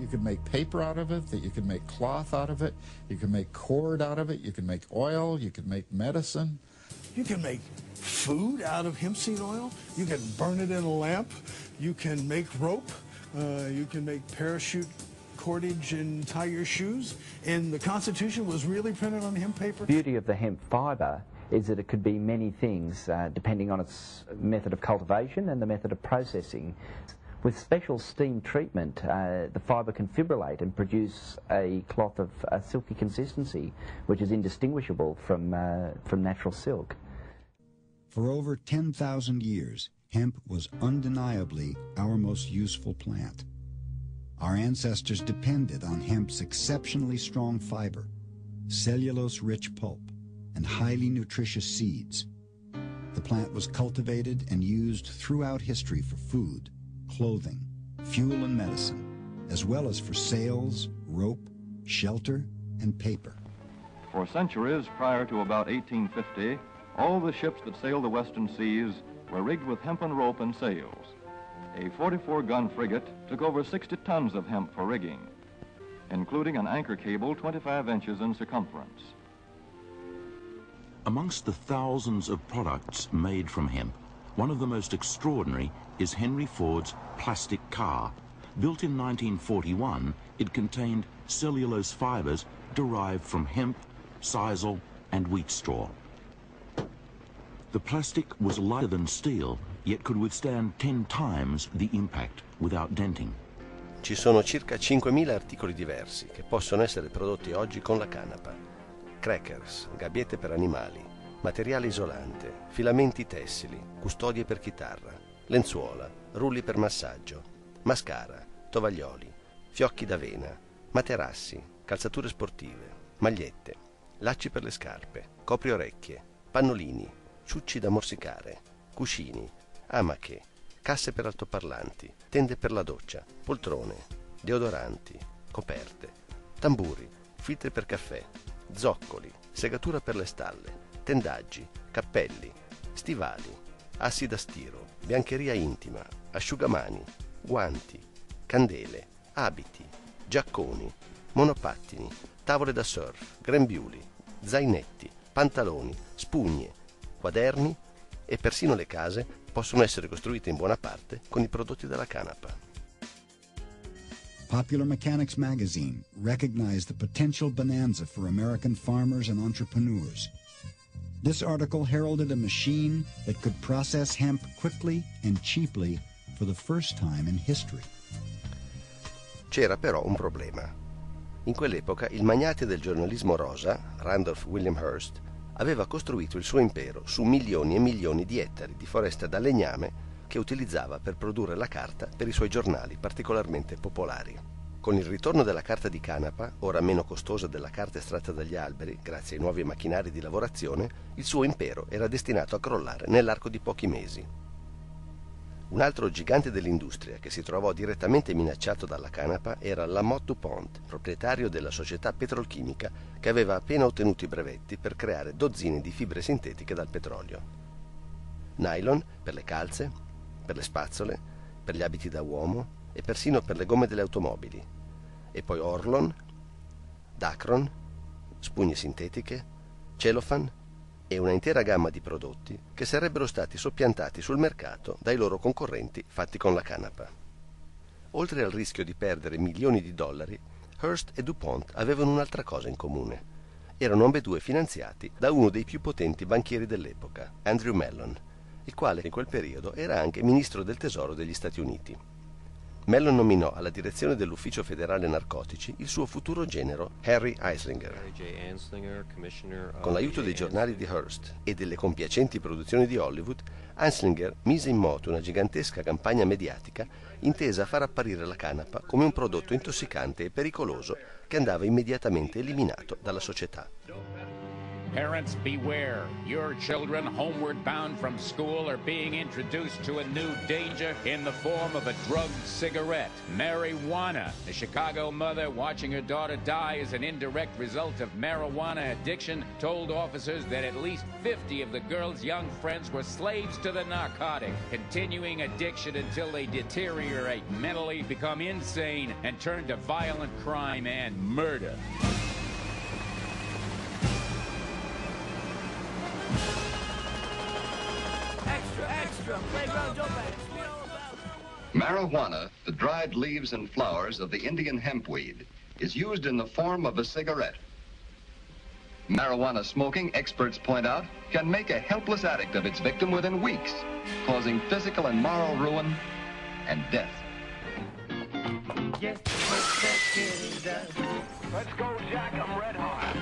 You can make paper out of it, that you can make cloth out of it, you can make cord out of it, you can make oil, you can make medicine. You can make food out of hemp seed oil, you can burn it in a lamp, you can make rope, you can make parachute cordage and tie your shoes, and the Constitution was really printed on hemp paper. The beauty of the hemp fibre is that it could be many things depending on its method of cultivation and the method of processing. With special steam treatment, the fibre can fibrillate and produce a cloth of a silky consistency, which is indistinguishable from natural silk. For over 10,000 years, hemp was undeniably our most useful plant. Our ancestors depended on hemp's exceptionally strong fiber, cellulose-rich pulp, and highly nutritious seeds. The plant was cultivated and used throughout history for food, clothing, fuel and medicine, as well as for sails, rope, shelter, and paper. For centuries prior to about 1850, all the ships that sailed the western seas were rigged with hempen rope and sails. A 44-gun frigate took over 60 tons of hemp for rigging, including an anchor cable 25 inches in circumference. Amongst the thousands of products made from hemp, one of the most extraordinary is Henry Ford's plastic car. Built in 1941, it contained cellulose fibers derived from hemp, sisal, and wheat straw. The plastic was lighter than steel, yet could withstand 10 times the impact without denting. Ci sono circa 5.000 articoli diversi che possono essere prodotti oggi con la canapa. Crackers, gabbiette per animali, materiale isolante, filamenti tessili, custodie per chitarra, lenzuola, rulli per massaggio, mascara, tovaglioli, fiocchi d'avena, materassi, calzature sportive, magliette, lacci per le scarpe, copriorecchie, pannolini, ciucci da morsicare, cuscini, amache, casse per altoparlanti, tende per la doccia, poltrone, deodoranti, coperte, tamburi, filtri per caffè, zoccoli, segatura per le stalle, tendaggi, cappelli, stivali, assi da stiro, biancheria intima, asciugamani, guanti, candele, abiti, giacconi, monopattini, tavole da surf, grembiuli, zainetti, pantaloni, spugne, quaderni e persino le case possono essere costruite in buona parte con i prodotti della canapa. Popular Mechanics magazine recognized the potential bonanza for American farmers and entrepreneurs. This article heralded a machine that could process hemp quickly and cheaply for the first time in history. C'era però un problema. In quell'epoca il magnate del giornalismo rosa, Randolph William Hearst, aveva costruito il suo impero su milioni e milioni di ettari di foresta da legname che utilizzava per produrre la carta per i suoi giornali particolarmente popolari. Con il ritorno della carta di canapa, ora meno costosa della carta estratta dagli alberi, grazie ai nuovi macchinari di lavorazione, il suo impero era destinato a crollare nell'arco di pochi mesi. Un altro gigante dell'industria che si trovò direttamente minacciato dalla canapa era Lamothe DuPont, proprietario della società petrolchimica che aveva appena ottenuto i brevetti per creare dozzine di fibre sintetiche dal petrolio. Nylon per le calze, per le spazzole, per gli abiti da uomo e persino per le gomme delle automobili. E poi Orlon, Dacron, spugne sintetiche, cellophane e una intera gamma di prodotti che sarebbero stati soppiantati sul mercato dai loro concorrenti fatti con la canapa. Oltre al rischio di perdere milioni di dollari, Hearst e DuPont avevano un'altra cosa in comune. Erano ambedue finanziati da uno dei più potenti banchieri dell'epoca, Andrew Mellon, il quale in quel periodo era anche ministro del tesoro degli Stati Uniti. Mellon nominò alla direzione dell'Ufficio Federale Narcotici il suo futuro genero Harry Anslinger. Con l'aiuto dei giornali di Hearst e delle compiacenti produzioni di Hollywood, Anslinger mise in moto una gigantesca campagna mediatica intesa a far apparire la canapa come un prodotto intossicante e pericoloso che andava immediatamente eliminato dalla società. Parents, beware. Your children homeward bound from school are being introduced to a new danger in the form of a drugged cigarette, marijuana. The Chicago mother watching her daughter die as an indirect result of marijuana addiction told officers that at least 50 of the girl's young friends were slaves to the narcotic, continuing addiction until they deteriorate mentally, become insane, and turn to violent crime and murder. Marijuana, the dried leaves and flowers of the Indian hempweed, is used in the form of a cigarette. Marijuana smoking, experts point out, can make a helpless addict of its victim within weeks, causing physical and moral ruin and death. Let's go, Jack. I'm red hot.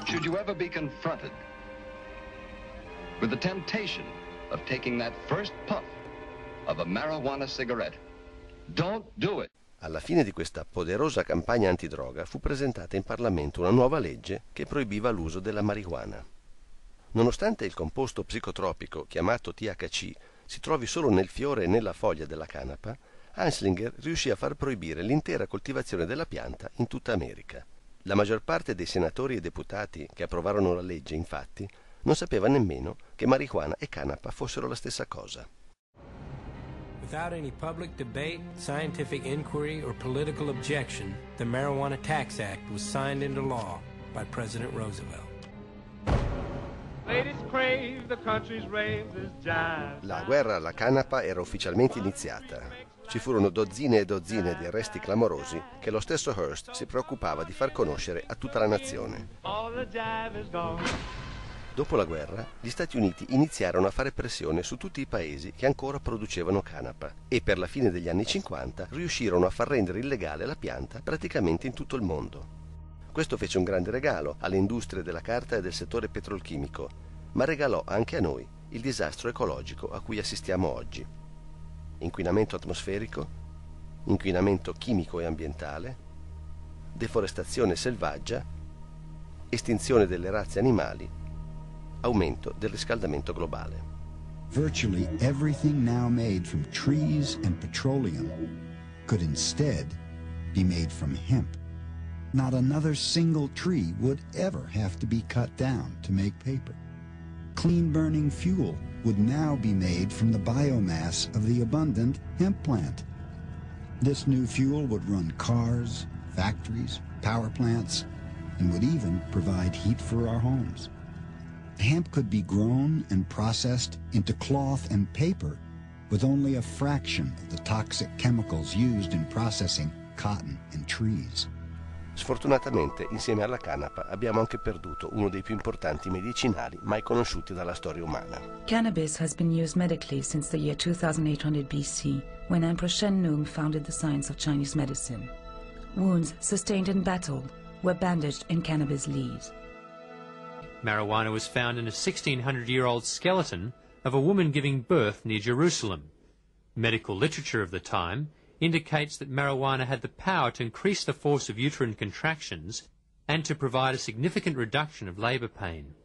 Should you ever be confronted with the temptation of taking that first puff of a marijuana cigarette, don't do it. Alla fine di questa poderosa campagna antidroga fu presentata in Parlamento una nuova legge che proibiva l'uso della marijuana. Nonostante il composto psicotropico chiamato THC si trovi solo nel fiore e nella foglia della canapa, Anslinger riuscì a far proibire l'intera coltivazione della pianta in tutta America. La maggior parte dei senatori e deputati che approvarono la legge, infatti, non sapeva nemmeno che marijuana e canapa fossero la stessa cosa. Without any public debate, scientific inquiry, or political objection, the Marijuana Tax Act was signed into law by President Roosevelt. La guerra alla canapa era ufficialmente iniziata. Ci furono dozzine e dozzine di arresti clamorosi che lo stesso Hearst si preoccupava di far conoscere a tutta la nazione. Dopo la guerra, gli Stati Uniti iniziarono a fare pressione su tutti i paesi che ancora producevano canapa e per la fine degli anni 50 riuscirono a far rendere illegale la pianta praticamente in tutto il mondo. Questo fece un grande regalo alle industrie della carta e del settore petrolchimico, ma regalò anche a noi il disastro ecologico a cui assistiamo oggi. Inquinamento atmosferico, inquinamento chimico e ambientale, deforestazione selvaggia, estinzione delle razze animali, aumento del riscaldamento globale. Virtually everything now made from trees and petroleum could instead be made from hemp. Not another single tree would ever have to be cut down to make paper. Clean burning fuel would now be made from the biomass of the abundant hemp plant. This new fuel would run cars, factories, power plants, and would even provide heat for our homes. Hemp could be grown and processed into cloth and paper with only a fraction of the toxic chemicals used in processing cotton and trees. Sfortunatamente, insieme alla canapa, abbiamo anche perduto uno dei più importanti medicinali mai conosciuti dalla storia umana. Cannabis has been used medically since the year 2800 BC, when Emperor Shen Nung founded the science of Chinese medicine. Wounds sustained in battle were bandaged in cannabis leaves. Marijuana was found in a 1600-year-old skeleton of a woman giving birth near Jerusalem. Medical literature of the time indicates that marijuana had the power to increase the force of uterine contractions and to provide a significant reduction of labour pain.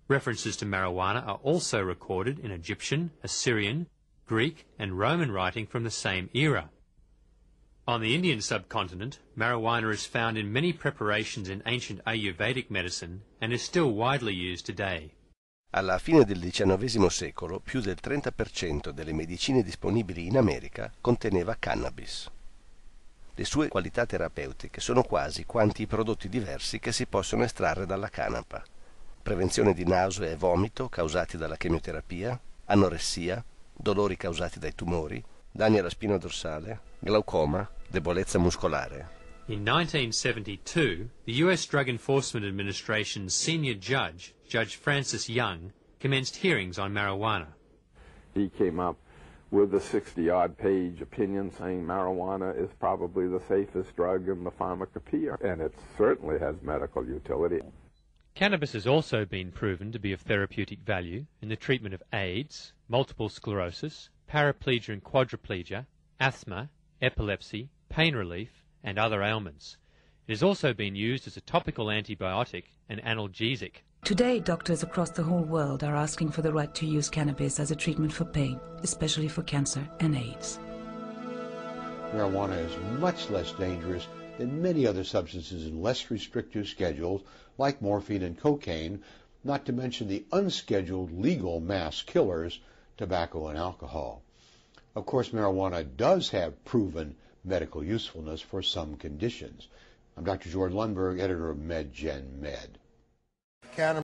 References to marijuana are also recorded in Egyptian, Assyrian, Greek and Roman writing from the same era. On the Indian subcontinent, marijuana is found in many preparations in ancient Ayurvedic medicine and is still widely used today. Alla fine del XIX secolo, più del 30% delle medicine disponibili in America conteneva cannabis. Le sue qualità terapeutiche sono quasi quanti i prodotti diversi che si possono estrarre dalla canapa. Prevenzione di nausea e vomito causati dalla chemioterapia, anoressia, dolori causati dai tumori, danni alla spina dorsale, glaucoma, debolezza muscolare. In 1972, the US Drug Enforcement Administration's senior judge, Judge Francis Young, commenced hearings on marijuana. He came up with a 60-odd page opinion saying marijuana is probably the safest drug in the pharmacopoeia, and it certainly has medical utility. Cannabis has also been proven to be of therapeutic value in the treatment of AIDS, multiple sclerosis, paraplegia and quadriplegia, asthma, epilepsy, pain relief, and other ailments. It has also been used as a topical antibiotic and analgesic. Today, doctors across the whole world are asking for the right to use cannabis as a treatment for pain, especially for cancer and AIDS. Marijuana is much less dangerous than many other substances in less restrictive schedules like morphine and cocaine, not to mention the unscheduled legal mass killers, tobacco and alcohol. Of course, marijuana does have proven medical usefulness for some conditions. I'm Dr. George Lundberg, editor of MedGen Med.